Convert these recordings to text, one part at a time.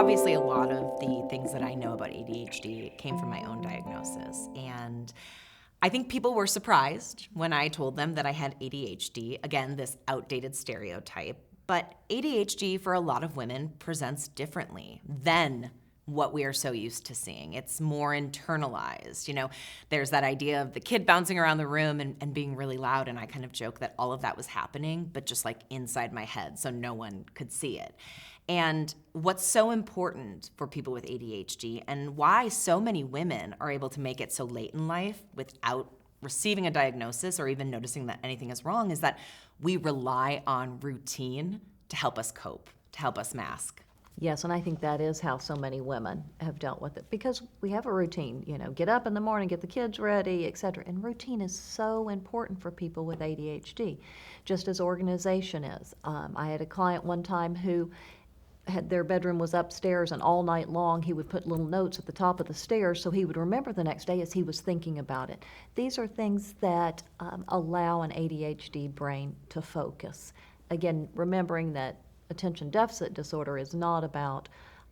Obviously, a lot of the things that I know about ADHD came from my own diagnosis. And I think people were surprised when I told them that I had ADHD. Again, this outdated stereotype. But ADHD for a lot of women presents differently than what we are so used to seeing. It's more internalized. There's that idea of the kid bouncing around the room and being really loud. And I kind of joke that all of that was happening, but just like inside my head, so no one could see it. And what's so important for people with ADHD and why so many women are able to make it so late in life without receiving a diagnosis or even noticing that anything is wrong is that we rely on routine to help us cope, to help us mask. Yes, and I think that is how so many women have dealt with it because we have a routine, get up in the morning, get the kids ready, etc. And routine is so important for people with ADHD, just as organization is. I had a client one time who had their bedroom was upstairs, and all night long he would put little notes at the top of the stairs so he would remember the next day as he was thinking about it. These are things that allow an ADHD brain to focus. Again, remembering that attention deficit disorder is not about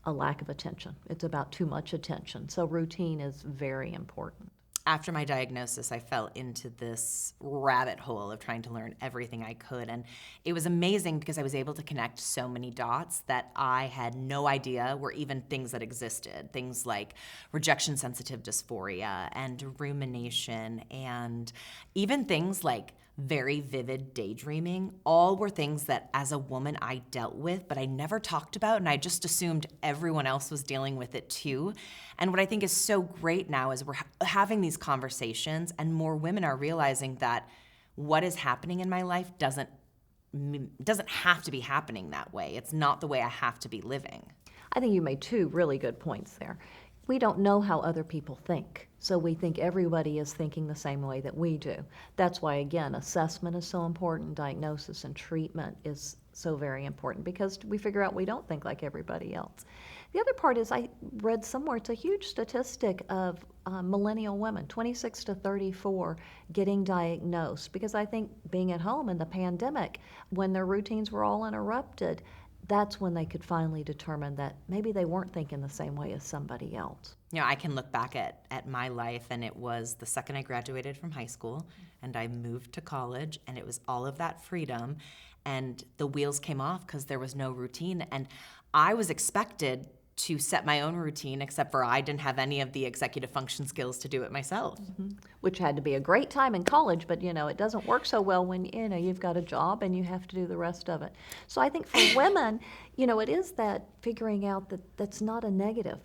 a lack of attention. It's about too much attention. So routine is very important. After my diagnosis, I fell into this rabbit hole of trying to learn everything I could. And it was amazing because I was able to connect so many dots that I had no idea were even things that existed. Things like rejection sensitive dysphoria and rumination, and even things like very vivid daydreaming, all were things that as a woman I dealt with, but I never talked about, and I just assumed everyone else was dealing with it too. And what I think is so great now is we're having these conversations, and more women are realizing that what is happening in my life doesn't have to be happening that way. It's not the way I have to be living. I think you made two really good points there. We don't know how other people think, so we think everybody is thinking the same way that we do. That's why, again, assessment is so important, diagnosis and treatment is so very important because we figure out we don't think like everybody else. The other part is I read somewhere, it's a huge statistic of millennial women, 26 to 34, getting diagnosed because I think being at home in the pandemic, when their routines were all interrupted, that's when they could finally determine that maybe they weren't thinking the same way as somebody else. I can look back at my life, and it was the second I graduated from high school and I moved to college, and it was all of that freedom, and the wheels came off because there was no routine. And I was expected to set my own routine, except for I didn't have any of the executive function skills to do it myself. Mm-hmm. Which had to be a great time in college, but it doesn't work so well when you've got a job and you have to do the rest of it. So I think for women, it is that figuring out that that's not a negative,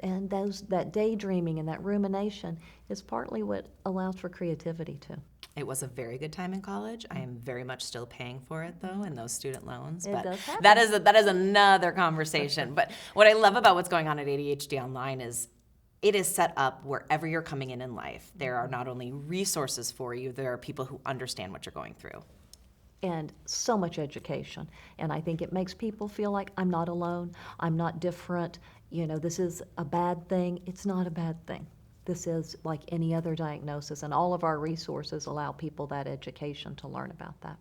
and that daydreaming and that rumination is partly what allows for creativity too. It was a very good time in college. I am very much still paying for it, though, in those student loans. It But does happen. that is another conversation. But what I love about what's going on at ADHD Online is it is set up wherever you're coming in life. There are not only resources for you, there are people who understand what you're going through. And so much education. And I think it makes people feel like I'm not alone, I'm not different, this is a bad thing. It's not a bad thing. This is like any other diagnosis, and all of our resources allow people that education to learn about that.